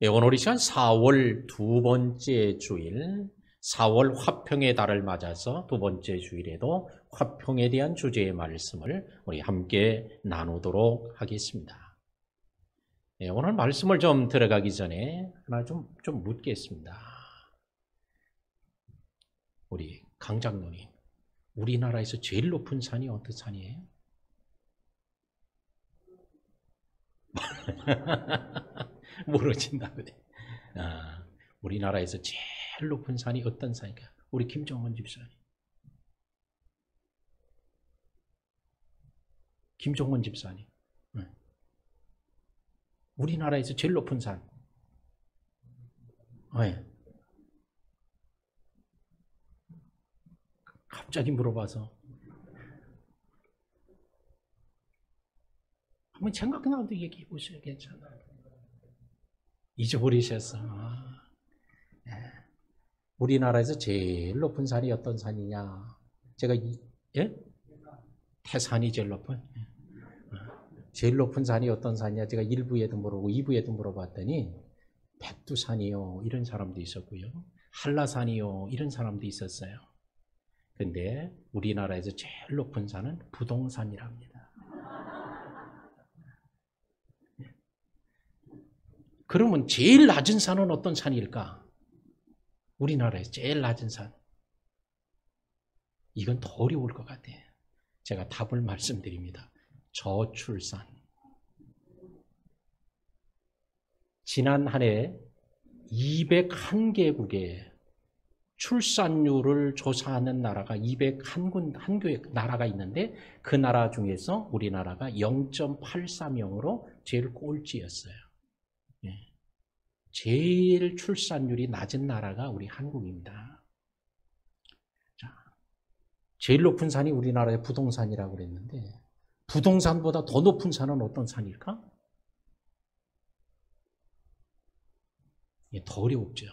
오늘 이 시간 4월 두 번째 주일, 4월 화평의 달을 맞아서 두 번째 주일에도 화평에 대한 주제의 말씀을 우리 함께 나누도록 하겠습니다. 오늘 말씀을 좀 들어가기 전에 하나 좀 묻겠습니다. 우리 강 장로님, 우리나라에서 제일 높은 산이 어떤 산이에요? 모르진다 그래. 우리나라에서 제일 높은 산이 어떤 산일까? 우리 김종원 집사님. 김종원 집사님. 우리나라에서 제일 높은 산. 네. 갑자기 물어봐서 한번 생각나도 얘기해 보세요. 괜찮아요. 잊어버리셨어. 네. 우리나라에서 제일 높은 산이 어떤 산이냐? 제가 태산이 제일 높은? 제일 높은 산이 어떤 산이냐? 제가 1부에도 물어보고 2부에도 물어봤더니 백두산이요 이런 사람도 있었고요. 한라산이요 이런 사람도 있었어요. 근데 우리나라에서 제일 높은 산은 부동산이랍니다. 그러면 제일 낮은 산은 어떤 산일까? 우리나라에서 제일 낮은 산. 이건 더 어려울 것 같아요. 제가 답을 말씀드립니다. 저출산. 지난 한 해 201개국에 출산율을 조사하는 나라가 201개 나라가 있는데 그 나라 중에서 우리나라가 0.830으로 제일 꼴찌였어요. 제일 출산율이 낮은 나라가 우리 한국입니다. 자, 제일 높은 산이 우리나라의 부동산이라고 그랬는데 부동산보다 더 높은 산은 어떤 산일까? 더 어렵죠.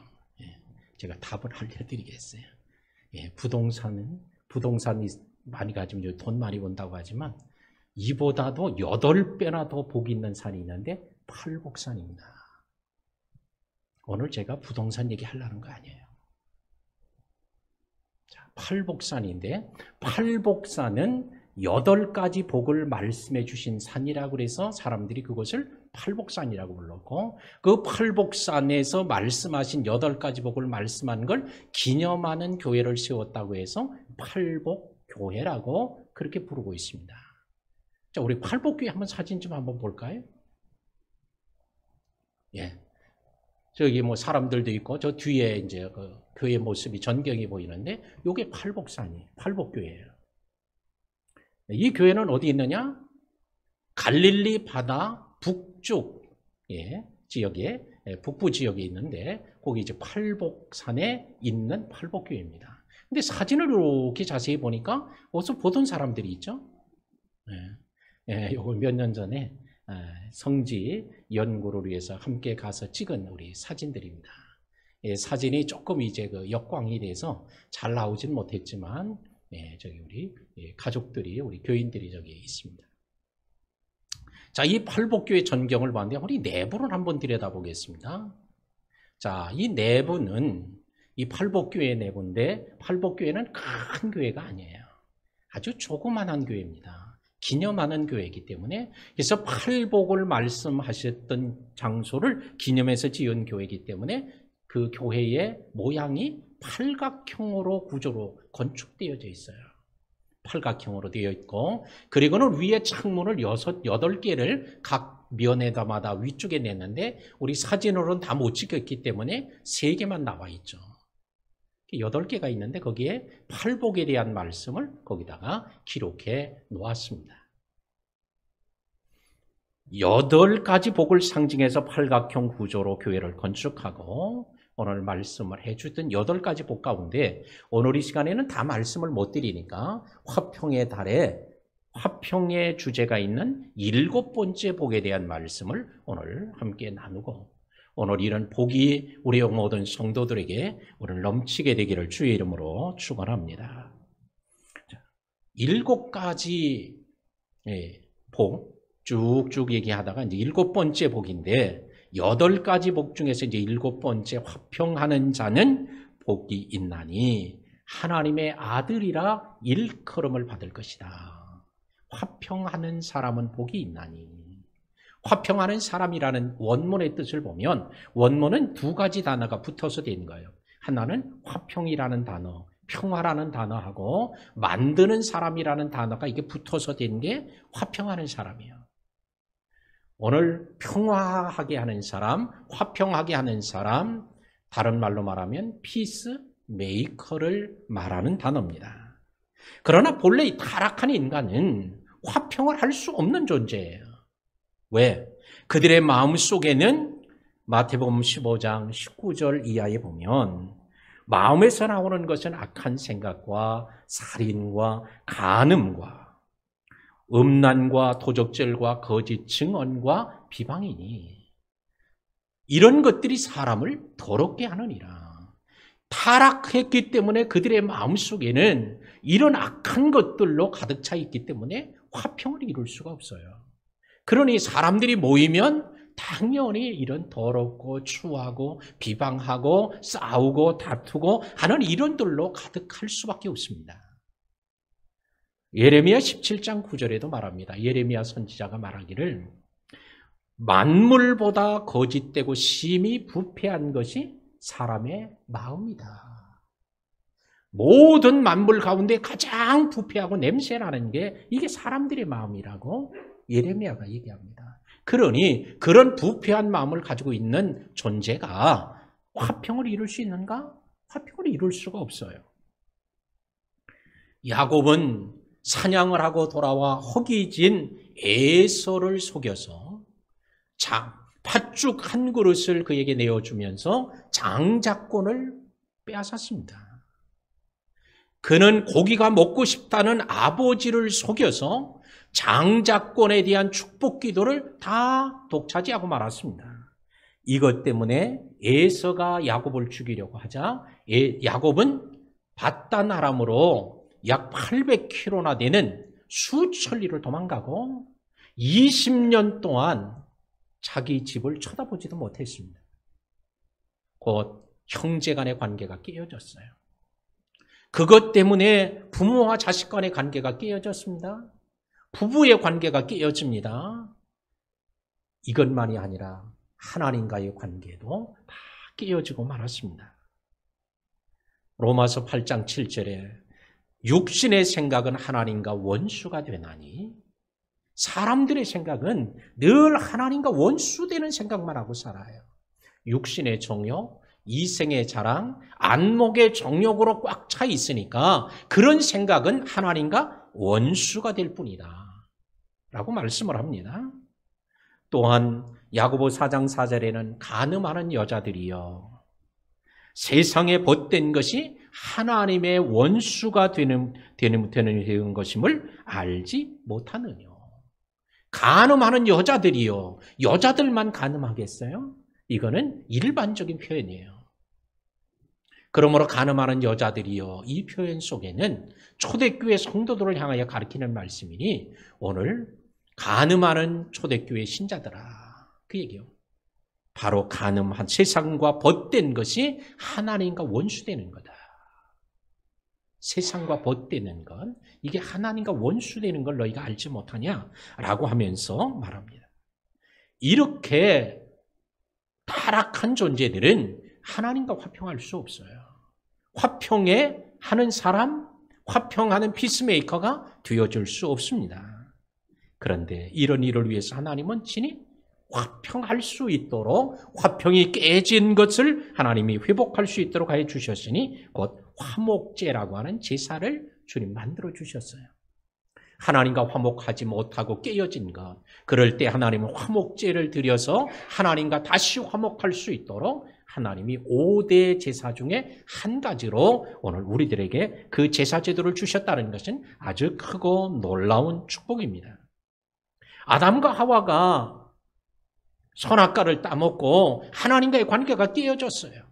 제가 답을 알려드리겠어요. 부동산이 많이 가지면 돈 많이 번다고 하지만 이보다도 8배나 더 복이 있는 산이 있는데 팔복산입니다. 오늘 제가 부동산 얘기하려는 거 아니에요. 자, 팔복산인데 팔복산은 8가지 복을 말씀해 주신 산이라고 해서 사람들이 그것을 팔복산이라고 불렀고 그 팔복산에서 말씀하신 8가지 복을 말씀한 걸 기념하는 교회를 세웠다고 해서 팔복교회라고 그렇게 부르고 있습니다. 자, 우리 팔복교회 한번 사진 좀 한번 볼까요? 저기 뭐 사람들도 있고 저 뒤에 이제 그 교회 모습이 전경이 보이는데 이게 팔복산이에요. 팔복교회예요. 이 교회는 어디 있느냐? 갈릴리 바다 북쪽 지역에 북부 지역에 있는데 거기 이제 팔복산에 있는 팔복교회입니다. 근데 사진을 이렇게 자세히 보니까 어디서 보던 사람들이 있죠? 요거 몇 년 전에 성지 연구를 위해서 함께 가서 찍은 우리 사진들입니다. 사진이 조금 이제 그 역광이 돼서 잘 나오진 못했지만, 저기 우리 가족들이, 우리 교인들이 저기 있습니다. 자, 이 팔복교회 전경을 봤는데 우리 내부를 한번 들여다보겠습니다. 자, 이 내부는 이 팔복교회 내부인데 팔복교회는 큰 교회가 아니에요. 아주 조그만한 교회입니다. 기념하는 교회이기 때문에 그래서 팔복을 말씀하셨던 장소를 기념해서 지은 교회이기 때문에 그 교회의 모양이 팔각형으로 구조로 건축되어져 있어요. 팔각형으로 되어 있고 그리고는 위에 창문을 8개를 각 면에다마다 위쪽에 냈는데 우리 사진으로는 다 못 찍었기 때문에 3개만 나와 있죠. 8개가 있는데 거기에 팔복에 대한 말씀을 거기다가 기록해 놓았습니다. 8가지 복을 상징해서 팔각형 구조로 교회를 건축하고 오늘 말씀을 해주던 8가지 복 가운데 오늘 이 시간에는 다 말씀을 못 드리니까 화평의 달에 화평의 주제가 있는 7번째 복에 대한 말씀을 오늘 함께 나누고 오늘 이런 복이 우리 모든 성도들에게 오늘 넘치게 되기를 주의 이름으로 축원합니다. 7가지 복 쭉쭉 얘기하다가 이제 7번째 복인데 8가지 복 중에서 이제 7번째 화평하는 자는 복이 있나니 하나님의 아들이라 일컬음을 받을 것이다. 화평하는 사람은 복이 있나니. 화평하는 사람이라는 원문의 뜻을 보면 원문은 2가지 단어가 붙어서 된 거예요. 하나는 화평이라는 단어, 평화라는 단어하고 만드는 사람이라는 단어가 이게 붙어서 된 게 화평하는 사람이에요. 오늘 평화하게 하는 사람, 화평하게 하는 사람, 다른 말로 말하면 피스 메이커를 말하는 단어입니다. 그러나 본래 이 타락한 인간은 화평을 할 수 없는 존재예요. 왜? 그들의 마음속에는 마태복음 15장 19절 이하에 보면 마음에서 나오는 것은 악한 생각과 살인과 간음과 음란과 도적질과 거짓 증언과 비방이니 이런 것들이 사람을 더럽게 하느니라. 타락했기 때문에 그들의 마음속에는 이런 악한 것들로 가득 차 있기 때문에 화평을 이룰 수가 없어요. 그러니 사람들이 모이면 당연히 이런 더럽고 추하고 비방하고 싸우고 다투고 하는 이론들로 가득할 수밖에 없습니다. 예레미야 17장 9절에도 말합니다. 예레미야 선지자가 말하기를 만물보다 거짓되고 심히 부패한 것이 사람의 마음이다. 모든 만물 가운데 가장 부패하고 냄새나는 게 이게 사람들의 마음이라고 예레미야가 얘기합니다. 그러니 그런 부패한 마음을 가지고 있는 존재가 화평을 이룰 수 있는가? 화평을 이룰 수가 없어요. 야곱은 사냥을 하고 돌아와 허기진 에서를 속여서 팥죽 한 그릇을 그에게 내어주면서 장자권을 빼앗았습니다. 그는 고기가 먹고 싶다는 아버지를 속여서 장자권에 대한 축복 기도를 다 독차지하고 말았습니다. 이것 때문에 에서가 야곱을 죽이려고 하자 야곱은 바단 아람으로 약 800km나 되는 수천리를 도망가고 20년 동안 자기 집을 쳐다보지도 못했습니다. 곧 형제 간의 관계가 깨어졌어요. 그것 때문에 부모와 자식 간의 관계가 깨어졌습니다. 부부의 관계가 깨어집니다. 이것만이 아니라 하나님과의 관계도 다 깨어지고 말았습니다. 로마서 8장 7절에 육신의 생각은 하나님과 원수가 되나니 사람들의 생각은 늘 하나님과 원수되는 생각만 하고 살아요. 육신의 정욕, 이생의 자랑, 안목의 정욕으로 꽉 차 있으니까 그런 생각은 하나님과 원수가 될 뿐이다 라고 말씀을 합니다. 또한 야고보 4장 4절에는 간음하는 여자들이여 세상에 벗된 것이 하나님의 원수가 되는 것임을 알지 못하느냐. 간음하는 여자들이요. 여자들만 간음하겠어요? 이거는 일반적인 표현이에요. 그러므로 간음하는 여자들이요. 이 표현 속에는 초대교회 성도들을 향하여 가르치는 말씀이니 오늘 간음하는 초대교회 신자들아 그 얘기요. 바로 간음한 세상과 벗된 것이 하나님과 원수되는 거다. 세상과 벗되는 것, 이게 하나님과 원수되는 걸 너희가 알지 못하냐라고 하면서 말합니다. 이렇게 타락한 존재들은 하나님과 화평할 수 없어요. 화평해 하는 사람, 화평하는 피스메이커가 되어줄 수 없습니다. 그런데 이런 일을 위해서 하나님은 친히 화평할 수 있도록 화평이 깨진 것을 하나님이 회복할 수 있도록 해 주셨으니 곧 화목제라고 하는 제사를 주님 만들어 주셨어요. 하나님과 화목하지 못하고 깨어진 것, 그럴 때 하나님은 화목제를 드려서 하나님과 다시 화목할 수 있도록 하나님이 5대 제사 중에 한 가지로 오늘 우리들에게 그 제사 제도를 주셨다는 것은 아주 크고 놀라운 축복입니다. 아담과 하와가 선악과를 따먹고 하나님과의 관계가 깨어졌어요.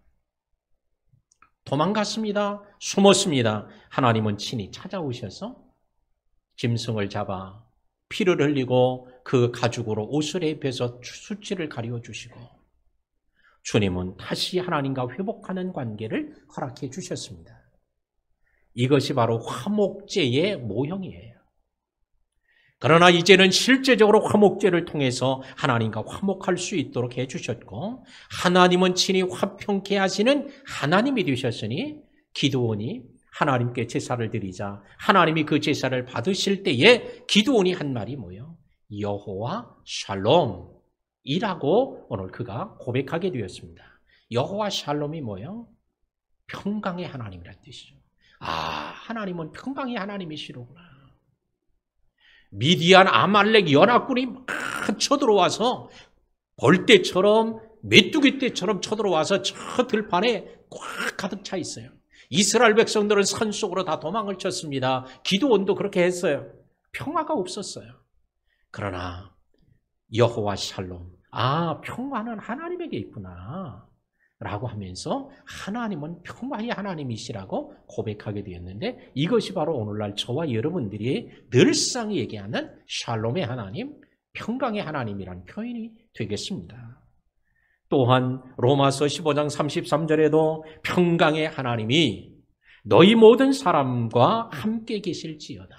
도망갔습니다. 숨었습니다. 하나님은 친히 찾아오셔서 짐승을 잡아 피를 흘리고 그 가죽으로 옷을 입혀서 수치를 가리워 주시고 주님은 다시 하나님과 회복하는 관계를 허락해 주셨습니다. 이것이 바로 화목제의 모형이에요. 그러나 이제는 실제적으로 화목제를 통해서 하나님과 화목할 수 있도록 해주셨고, 하나님은 친히 화평케 하시는 하나님이 되셨으니, 기드온이 하나님께 제사를 드리자 하나님이 그 제사를 받으실 때에 기드온이 한 말이 뭐예요? 여호와 샬롬이라고 오늘 그가 고백하게 되었습니다. 여호와 샬롬이 뭐예요? 평강의 하나님이라는 뜻이죠. 하나님은 평강의 하나님이시로구나. 미디안 아말렉 연합군이 막 쳐들어와서 벌떼처럼 메뚜기 떼처럼 쳐들어와서 저 들판에 꽉 가득 차 있어요. 이스라엘 백성들은 산속으로 다 도망을 쳤습니다. 기드온도 그렇게 했어요. 평화가 없었어요. 그러나 여호와 샬롬, 평화는 하나님에게 있구나 라고 하면서 하나님은 평화의 하나님이시라고 고백하게 되었는데, 이것이 바로 오늘날 저와 여러분들이 늘상 얘기하는 샬롬의 하나님, 평강의 하나님이라는 표현이 되겠습니다. 또한 로마서 15장 33절에도 평강의 하나님이 너희 모든 사람과 함께 계실지어다.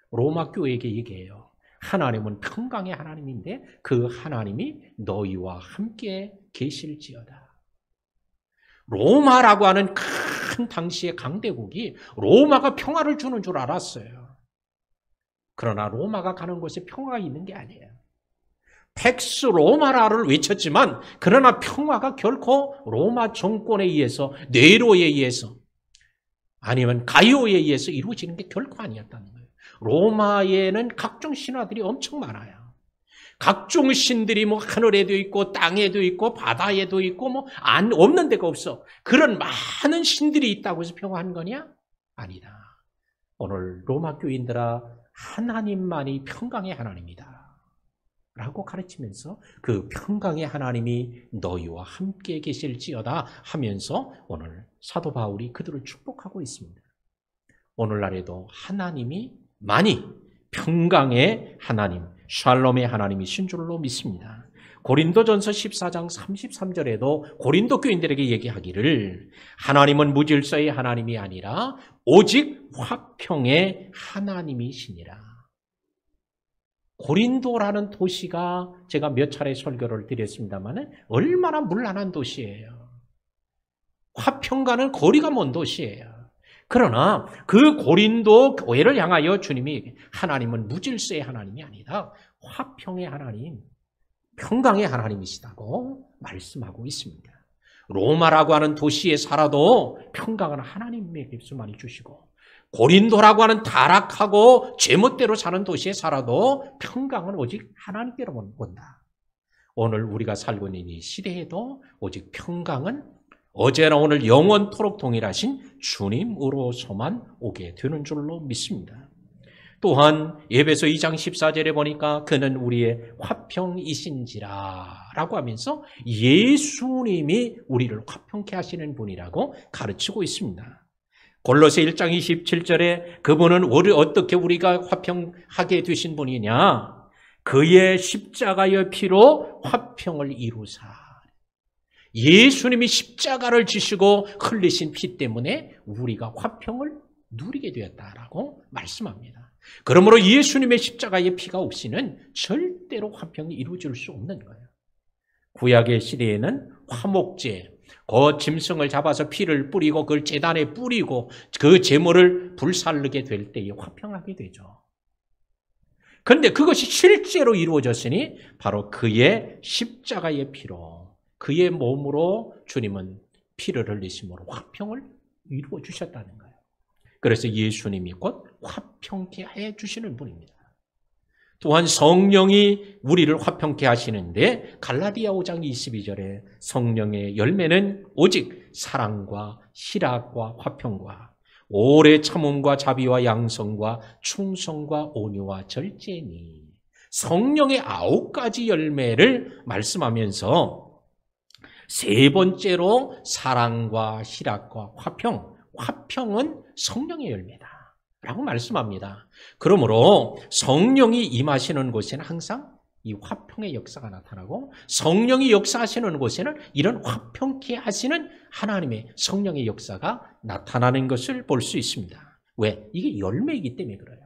로마 교회에게 얘기해요. 하나님은 평강의 하나님인데 그 하나님이 너희와 함께 계실지어다. 로마라고 하는 큰 당시의 강대국이 로마가 평화를 주는 줄 알았어요. 그러나 로마가 가는 곳에 평화가 있는 게 아니에요. 팩스 로마라를 외쳤지만 그러나 평화가 결코 로마 정권에 의해서, 네로에 의해서 아니면 가이오에 의해서 이루어지는 게 결코 아니었다는 거예요. 로마에는 각종 신화들이 엄청 많아요. 각종 신들이 하늘에도 있고 땅에도 있고 바다에도 있고 없는 데가 없어. 그런 많은 신들이 있다고 해서 평화한 거냐? 아니다. 오늘 로마 교인들아, 하나님만이 평강의 하나님이다 라고 가르치면서 그 평강의 하나님이 너희와 함께 계실지어다 하면서 오늘 사도 바울이 그들을 축복하고 있습니다. 오늘날에도 하나님이 많이 평강의 하나님, 샬롬의 하나님이신 줄로 믿습니다. 고린도전서 14장 33절에도 고린도 교인들에게 얘기하기를 하나님은 무질서의 하나님이 아니라 오직 화평의 하나님이시니라. 고린도라는 도시가 제가 몇 차례 설교를 드렸습니다만 얼마나 문란한 도시예요. 화평과는 거리가 먼 도시예요. 그러나 그 고린도 교회를 향하여 주님이 하나님은 무질서의 하나님이 아니다, 화평의 하나님, 평강의 하나님이시다고 말씀하고 있습니다. 로마라고 하는 도시에 살아도 평강은 하나님에게서만 주시고, 고린도라고 하는 타락하고 제멋대로 사는 도시에 살아도 평강은 오직 하나님께로만 온다. 오늘 우리가 살고 있는 이 시대에도 오직 평강은 어제나 오늘 영원토록 동일하신 주님으로서만 오게 되는 줄로 믿습니다. 또한 에베소 2장 14절에 보니까 그는 우리의 화평이신지라 라고 하면서 예수님이 우리를 화평케 하시는 분이라고 가르치고 있습니다. 골로새 1장 27절에 그분은 어떻게 우리가 화평하게 되신 분이냐? 그의 십자가의 피로 화평을 이루사. 예수님이 십자가를 지시고 흘리신 피 때문에 우리가 화평을 누리게 되었다라고 말씀합니다. 그러므로 예수님의 십자가의 피가 없이는 절대로 화평이 이루어질 수 없는 거예요. 구약의 시대에는 화목제, 그 짐승을 잡아서 피를 뿌리고 그걸 제단에 뿌리고 그 제물을 불살르게 될 때에 화평하게 되죠. 그런데 그것이 실제로 이루어졌으니 바로 그의 십자가의 피로, 그의 몸으로 주님은 피를 흘리심으로 화평을 이루어 주셨다는 거예요. 그래서 예수님이 곧 화평케 해 주시는 분입니다. 또한 성령이 우리를 화평케 하시는데 갈라디아 5장 22절에 성령의 열매는 오직 사랑과 희락과 화평과 오래 참음과 자비와 양성과 충성과 온유와 절제니, 성령의 9가지 열매를 말씀하면서 세 번째로 사랑과 희락과 화평은 성령의 열매다 라고 말씀합니다. 그러므로 성령이 임하시는 곳에는 항상 이 화평의 역사가 나타나고 성령이 역사하시는 곳에는 이런 화평케 하시는 하나님의 성령의 역사가 나타나는 것을 볼 수 있습니다. 왜? 이게 열매이기 때문에 그래요.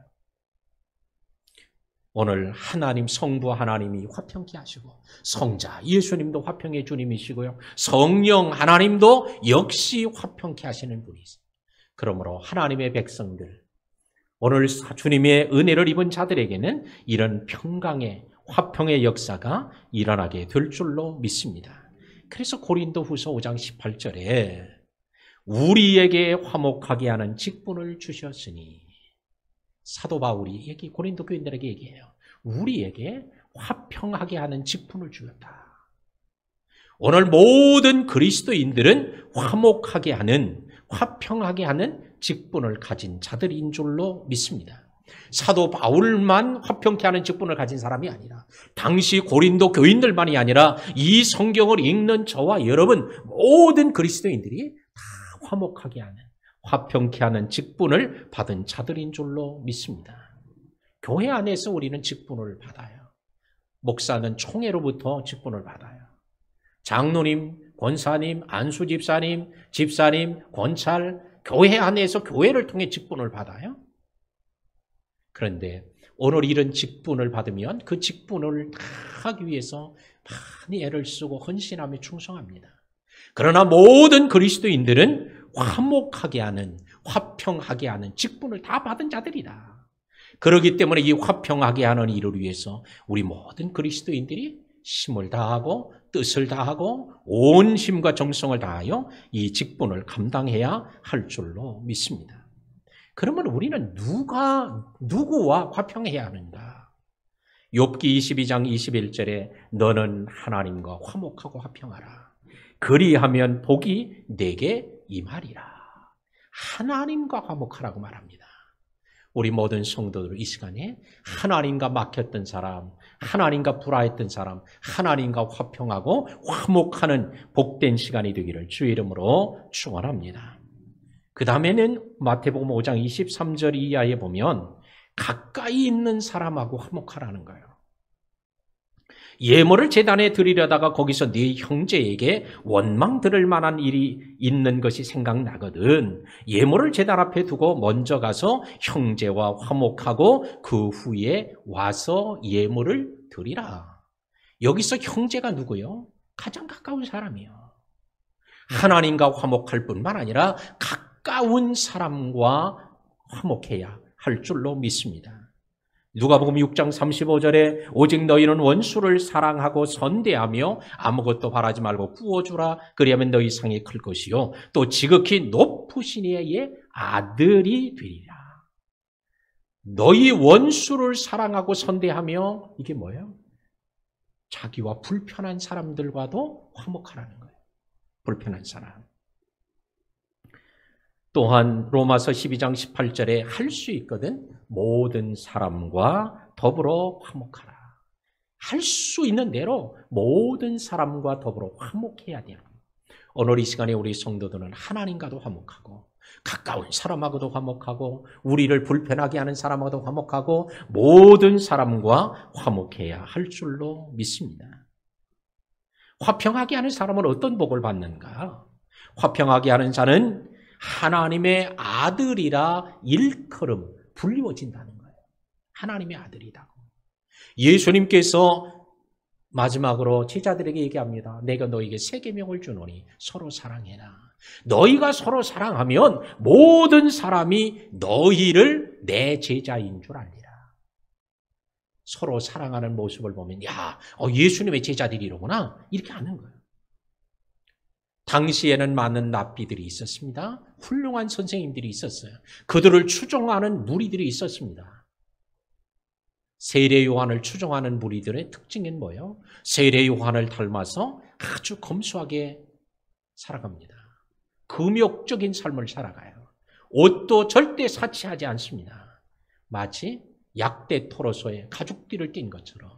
오늘 하나님 성부 하나님이 화평케 하시고 성자 예수님도 화평의 주님이시고요. 성령 하나님도 역시 화평케 하시는 분이세요. 그러므로 하나님의 백성들, 오늘 주님의 은혜를 입은 자들에게는 이런 평강의 화평의 역사가 일어나게 될 줄로 믿습니다. 그래서 고린도후서 5장 18절에 우리에게 화목하게 하는 직분을 주셨으니, 사도 바울이 여기 고린도 교인들에게 얘기해요. 우리에게 화평하게 하는 직분을 주었다. 오늘 모든 그리스도인들은 화목하게 하는, 화평하게 하는 직분을 가진 자들인 줄로 믿습니다. 사도 바울만 화평케 하는 직분을 가진 사람이 아니라 당시 고린도 교인들만이 아니라 이 성경을 읽는 저와 여러분 모든 그리스도인들이 다 화목하게 하는, 화평케 하는 직분을 받은 자들인 줄로 믿습니다. 교회 안에서 우리는 직분을 받아요. 목사는 총회로부터 직분을 받아요. 장로님, 권사님, 안수집사님, 집사님, 권찰, 교회 안에서 교회를 통해 직분을 받아요. 그런데 오늘 이런 직분을 받으면 그 직분을 다 하기 위해서 많이 애를 쓰고 헌신하며 충성합니다. 그러나 모든 그리스도인들은 화목하게 하는, 화평하게 하는 직분을 다 받은 자들이다. 그렇기 때문에 이 화평하게 하는 일을 위해서 우리 모든 그리스도인들이 힘을 다하고 뜻을 다하고 온 힘과 정성을 다하여 이 직분을 감당해야 할 줄로 믿습니다. 그러면 우리는 누구와 화평해야 하는가? 욥기 22장 21절에 너는 하나님과 화목하고 화평하라. 그리하면 복이 내게 임하리라. 하나님과 화목하라고 말합니다. 우리 모든 성도들 이 시간에 하나님과 막혔던 사람, 하나님과 불화했던 사람, 하나님과 화평하고 화목하는 복된 시간이 되기를 주의 이름으로 축원합니다. 그 다음에는 마태복음 5장 23절 이하에 보면 가까이 있는 사람하고 화목하라는 거예요. 예물을 제단에 드리려다가 거기서 네 형제에게 원망 들을 만한 일이 있는 것이 생각나거든. 예물을 제단 앞에 두고 먼저 가서 형제와 화목하고 그 후에 와서 예물을 드리라. 여기서 형제가 누구요? 가장 가까운 사람이요. 하나님과 화목할 뿐만 아니라 가까운 사람과 화목해야 할 줄로 믿습니다. 누가복음 6장 35절에 오직 너희는 원수를 사랑하고 선대하며 아무것도 바라지 말고 구워주라. 그리하면 너희 상이 클 것이요 또 지극히 높으신 이의 아들이 되리라. 너희 원수를 사랑하고 선대하며, 이게 뭐예요? 자기와 불편한 사람들과도 화목하라는 거예요. 불편한 사람. 또한 로마서 12장 18절에 할 수 있거든. 모든 사람과 더불어 화목하라. 할 수 있는 대로 모든 사람과 더불어 화목해야 돼요. 오늘 이 시간에 우리 성도들은 하나님과도 화목하고 가까운 사람하고도 화목하고 우리를 불편하게 하는 사람하고도 화목하고 모든 사람과 화목해야 할 줄로 믿습니다. 화평하게 하는 사람은 어떤 복을 받는가? 화평하게 하는 자는 하나님의 아들이라 일컬음 불리워진다는 거예요. 하나님의 아들이라고. 예수님께서 마지막으로 제자들에게 얘기합니다. 내가 너에게 새 계명을 주노니 서로 사랑해라. 너희가 서로 사랑하면 모든 사람이 너희를 내 제자인 줄 알리라. 서로 사랑하는 모습을 보면 예수님의 제자들이로구나 이렇게 아는 거예요. 당시에는 많은 랍비들이 있었습니다. 훌륭한 선생님들이 있었어요. 그들을 추종하는 무리들이 있었습니다. 세례 요한을 추종하는 무리들의 특징은 뭐예요? 세례 요한을 닮아서 아주 검소하게 살아갑니다. 금욕적인 삶을 살아가요. 옷도 절대 사치하지 않습니다. 마치 약대 토로소에 가죽띠를 띈 것처럼,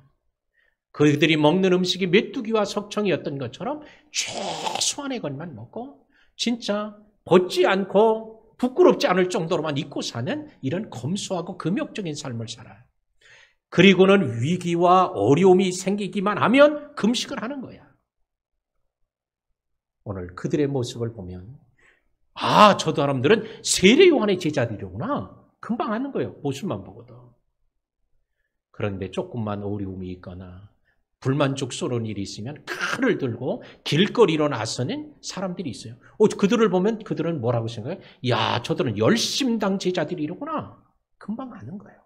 그들이 먹는 음식이 메뚜기와 석청이었던 것처럼 최소한의 것만 먹고 진짜 벗지 않고 부끄럽지 않을 정도로만 입고 사는 이런 검소하고 금욕적인 삶을 살아요. 그리고는 위기와 어려움이 생기기만 하면 금식을 하는 거야. 오늘 그들의 모습을 보면 저 사람들은 세례 요한의 제자들이구나. 금방 아는 거예요. 모습만 보고도. 그런데 조금만 어려움이 있거나 불만족스러운 일이 있으면 칼을 들고 길거리로 나서는 사람들이 있어요. 그들을 보면 그들은 뭐라고 생각해요? 야, 저들은 열심당 제자들이로구나. 금방 아는 거예요.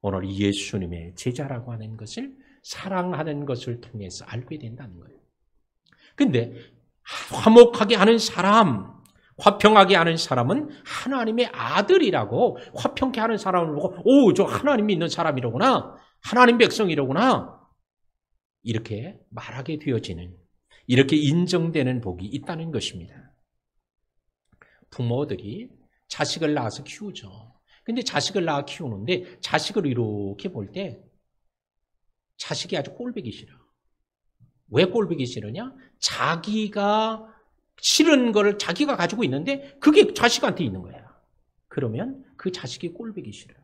오늘 예수님의 제자라고 하는 것을 사랑하는 것을 통해서 알게 된다는 거예요. 근데 화목하게 하는 사람, 화평하게 하는 사람은 하나님의 아들이라고 화평케 하는 사람을 보고 저 하나님이 있는 사람이로구나. 하나님 백성이로구나. 이렇게 말하게 되어지는, 이렇게 인정되는 복이 있다는 것입니다. 부모들이 자식을 낳아서 키우죠. 근데 자식을 낳아 키우는데 자식을 이렇게 볼 때 자식이 아주 꼴보기 싫어. 왜 꼴보기 싫으냐? 자기가 싫은 걸 자기가 가지고 있는데 그게 자식한테 있는 거야. 그러면 그 자식이 꼴보기 싫어요.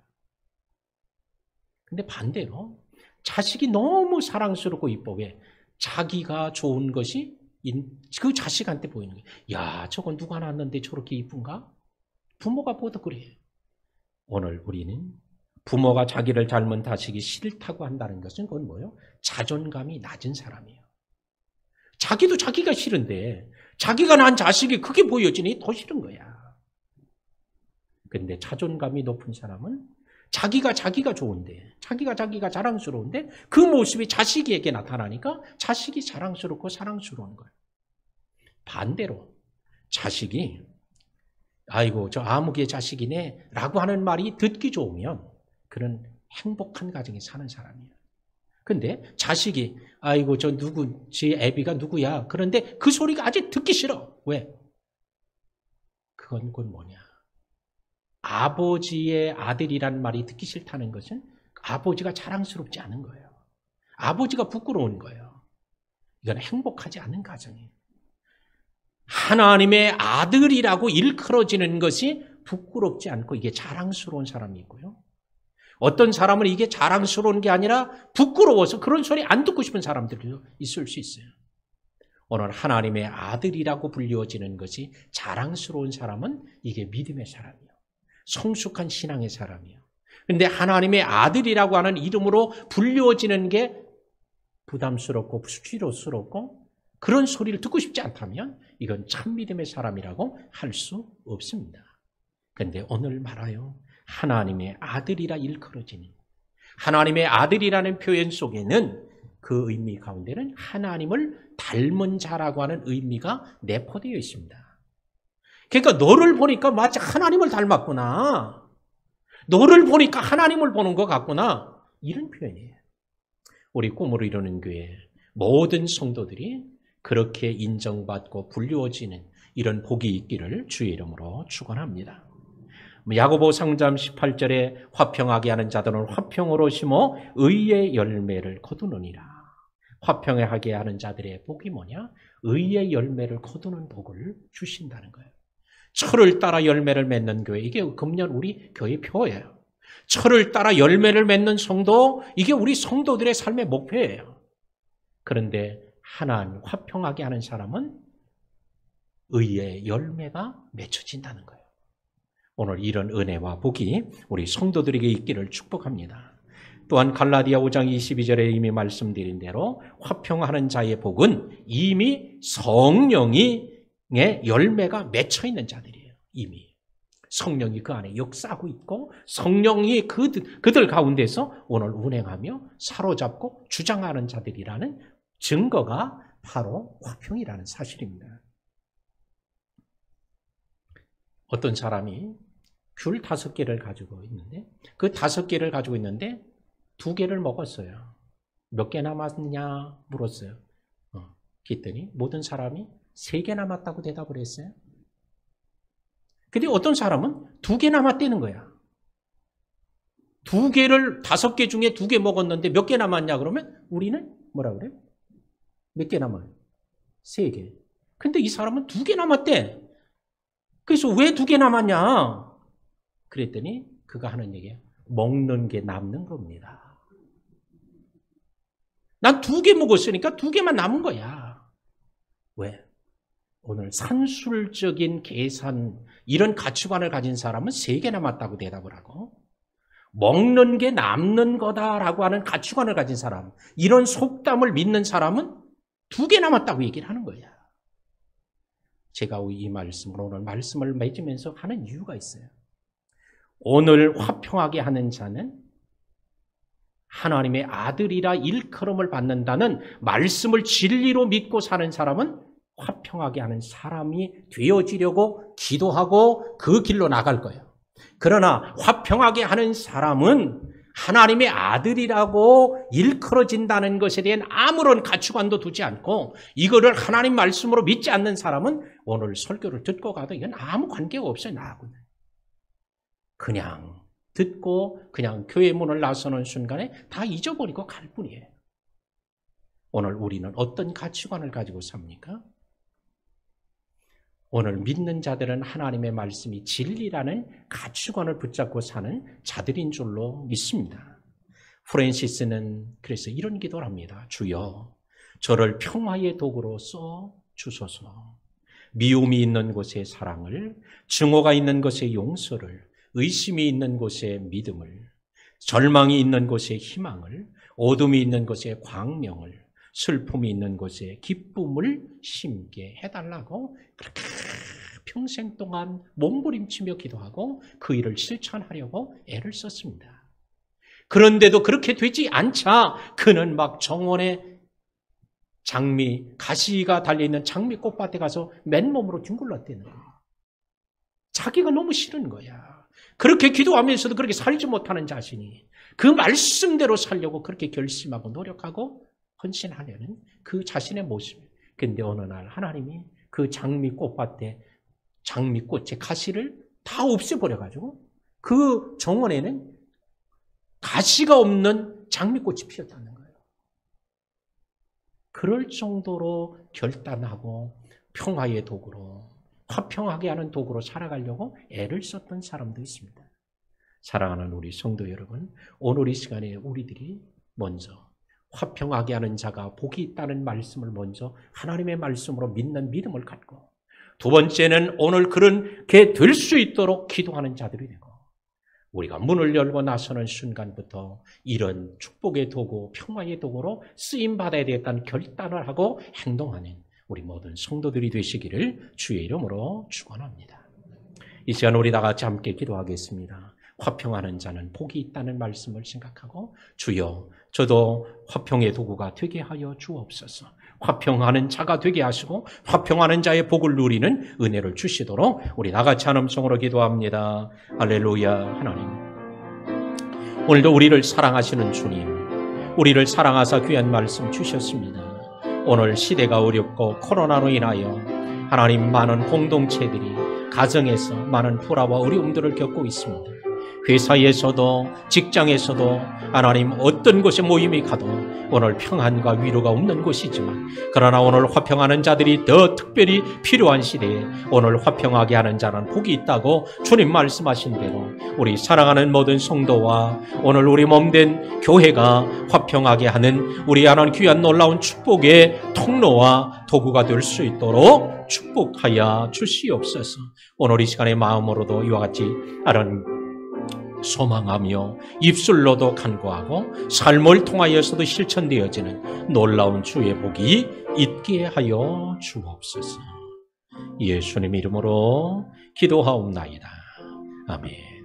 근데 반대로 자식이 너무 사랑스럽고 이뻐. 왜? 자기가 좋은 것이 그 자식한테 보이는 거야. 야, 저건 누가 낳았는데 저렇게 이쁜가? 부모가 보다 그래. 오늘 우리는 부모가 자기를 닮은 자식이 싫다고 한다는 것은 그건 뭐예요? 자존감이 낮은 사람이에요. 자기도 자기가 싫은데 자기가 낳은 자식이 그게 보여지니 더 싫은 거야. 그런데 자존감이 높은 사람은 자기가 좋은데, 자기가 자랑스러운데 그 모습이 자식에게 나타나니까 자식이 자랑스럽고 사랑스러운 거예요. 반대로 자식이 아이고 저 아무개 자식이네 라고 하는 말이 듣기 좋으면 그런 행복한 가정에 사는 사람이에요. 근데 자식이 아이고 저 제 애비가 누구야. 그런데 그 소리가 아직 듣기 싫어. 왜? 그건 뭐냐? 아버지의 아들이란 말이 듣기 싫다는 것은 아버지가 자랑스럽지 않은 거예요. 아버지가 부끄러운 거예요. 이건 행복하지 않은 가정이에요. 하나님의 아들이라고 일컬어지는 것이 부끄럽지 않고 이게 자랑스러운 사람이 있고요. 어떤 사람은 이게 자랑스러운 게 아니라 부끄러워서 그런 소리 안 듣고 싶은 사람들도 있을 수 있어요. 오늘 하나님의 아들이라고 불리워지는 것이 자랑스러운 사람은 이게 믿음의 사람이에요. 성숙한 신앙의 사람이에요. 그런데 하나님의 아들이라고 하는 이름으로 불리워지는 게 부담스럽고 수치스럽고 그런 소리를 듣고 싶지 않다면 이건 참 믿음의 사람이라고 할 수 없습니다. 그런데 오늘 말아요. 하나님의 아들이라 일컬어지는 하나님의 아들이라는 표현 속에는 그 의미 가운데는 하나님을 닮은 자라고 하는 의미가 내포되어 있습니다. 그러니까 너를 보니까 마치 하나님을 닮았구나. 너를 보니까 하나님을 보는 것 같구나. 이런 표현이에요. 우리 꿈으로 이루는 교회 모든 성도들이 그렇게 인정받고 불리워지는 이런 복이 있기를 주의 이름으로 축원합니다. 야고보 3장 18절에 화평하게 하는 자들은 화평으로 심어 의의 열매를 거두느니라. 화평하게 하는 자들의 복이 뭐냐? 의의 열매를 거두는 복을 주신다는 거예요. 철을 따라 열매를 맺는 교회, 이게 금년 우리 교회 표예요. 철을 따라 열매를 맺는 성도, 이게 우리 성도들의 삶의 목표예요. 그런데 하나님 화평하게 하는 사람은 의의 열매가 맺혀진다는 거예요. 오늘 이런 은혜와 복이 우리 성도들에게 있기를 축복합니다. 또한 갈라디아 5장 22절에 이미 말씀드린 대로 화평하는 자의 복은 이미 성령의 열매가 맺혀 있는 자들이에요. 이미 성령이 그 안에 역사하고 있고 성령이 그들 가운데서 오늘 운행하며 사로잡고 주장하는 자들이라는 증거가 바로 화평이라는 사실입니다. 어떤 사람이 귤 5개를 가지고 있는데 그 5개를 가지고 있는데 2개를 먹었어요. 몇 개 남았냐 물었어요. 그랬더니 모든 사람이 3개 남았다고 대답을 했어요. 근데 어떤 사람은 2개 남았다는 거야. 2개를 5개 중에 2개 먹었는데 몇 개 남았냐 그러면 우리는 뭐라 그래? 몇 개 남아요? 3개. 근데 이 사람은 2개 남았대. 그래서 왜 2개 남았냐? 그랬더니 그가 하는 얘기예요. 먹는 게 남는 겁니다. 난 2개 먹었으니까 2개만 남은 거야. 왜? 오늘 산술적인 계산, 이런 가치관을 가진 사람은 3개 남았다고 대답을 하고, 먹는 게 남는 거다라고 하는 가치관을 가진 사람, 이런 속담을 믿는 사람은 2개 남았다고 얘기를 하는 거야. 제가 이 말씀을, 오늘 말씀을 맺으면서 하는 이유가 있어요. 오늘 화평하게 하는 자는 하나님의 아들이라 일컬음을 받는다는 말씀을 진리로 믿고 사는 사람은 화평하게 하는 사람이 되어지려고 기도하고 그 길로 나갈 거예요. 그러나 화평하게 하는 사람은 하나님의 아들이라고 일컬어진다는 것에 대한 아무런 가치관도 두지 않고 이거를 하나님 말씀으로 믿지 않는 사람은 오늘 설교를 듣고 가도 이건 아무 관계가 없어요, 나하고는. 그냥 듣고 그냥 교회 문을 나서는 순간에 다 잊어버리고 갈 뿐이에요. 오늘 우리는 어떤 가치관을 가지고 삽니까? 오늘 믿는 자들은 하나님의 말씀이 진리라는 가치관을 붙잡고 사는 자들인 줄로 믿습니다. 프랜시스는 그래서 이런 기도를 합니다. 주여, 저를 평화의 도구로 써 주소서. 미움이 있는 곳에 사랑을, 증오가 있는 곳에 용서를, 의심이 있는 곳에 믿음을, 절망이 있는 곳에 희망을, 어둠이 있는 곳에 광명을, 슬픔이 있는 곳에 기쁨을 심게 해달라고 그렇게 평생 동안 몸부림치며 기도하고 그 일을 실천하려고 애를 썼습니다. 그런데도 그렇게 되지 않자 그는 막 정원에 가시가 달려있는 장미 꽃밭에 가서 맨몸으로 뒹굴렀다는 거예요. 자기가 너무 싫은 거야. 그렇게 기도하면서도 그렇게 살지 못하는 자신이 그 말씀대로 살려고 그렇게 결심하고 노력하고 헌신하려는 그 자신의 모습. 근데 어느 날 하나님이 그 장미 꽃밭에 장미꽃의 가시를 다 없애버려가지고 그 정원에는 가시가 없는 장미꽃이 피었다는 거예요. 그럴 정도로 결단하고 평화의 도구로, 화평하게 하는 도구로 살아가려고 애를 썼던 사람도 있습니다. 사랑하는 우리 성도 여러분, 오늘 이 시간에 우리들이 먼저 화평하게 하는 자가 복이 있다는 말씀을 먼저 하나님의 말씀으로 믿는 믿음을 갖고, 두 번째는 오늘 그렇게 될 수 있도록 기도하는 자들이 되고, 우리가 문을 열고 나서는 순간부터 이런 축복의 도구, 평화의 도구로 쓰임받아야 되겠다는 결단을 하고 행동하는 우리 모든 성도들이 되시기를 주의 이름으로 축원합니다. 이 시간 우리 다 같이 함께 기도하겠습니다. 화평하는 자는 복이 있다는 말씀을 생각하고, 주여, 저도 화평의 도구가 되게 하여 주옵소서. 화평하는 자가 되게 하시고 화평하는 자의 복을 누리는 은혜를 주시도록 우리 나같이 한 음성으로 기도합니다. 할렐루야. 하나님, 오늘도 우리를 사랑하시는 주님, 우리를 사랑하사 귀한 말씀 주셨습니다. 오늘 시대가 어렵고 코로나로 인하여 하나님, 많은 공동체들이 가정에서 많은 불화와 어려움들을 겪고 있습니다. 회사에서도 직장에서도 하나님, 어떤 곳에 모임이 가도 오늘 평안과 위로가 없는 곳이지만, 그러나 오늘 화평하는 자들이 더 특별히 필요한 시대에 오늘 화평하게 하는 자는 복이 있다고 주님 말씀하신 대로 우리 사랑하는 모든 성도와 오늘 우리 몸된 교회가 화평하게 하는 우리 하나님 귀한 놀라운 축복의 통로와 도구가 될 수 있도록 축복하여 주시옵소서. 오늘 이 시간의 마음으로도 이와 같이 하나님 소망하며 입술로도 간구하고 삶을 통하여서도 실천되어지는 놀라운 주의 복이 있게 하여 주옵소서. 예수님 이름으로 기도하옵나이다. 아멘.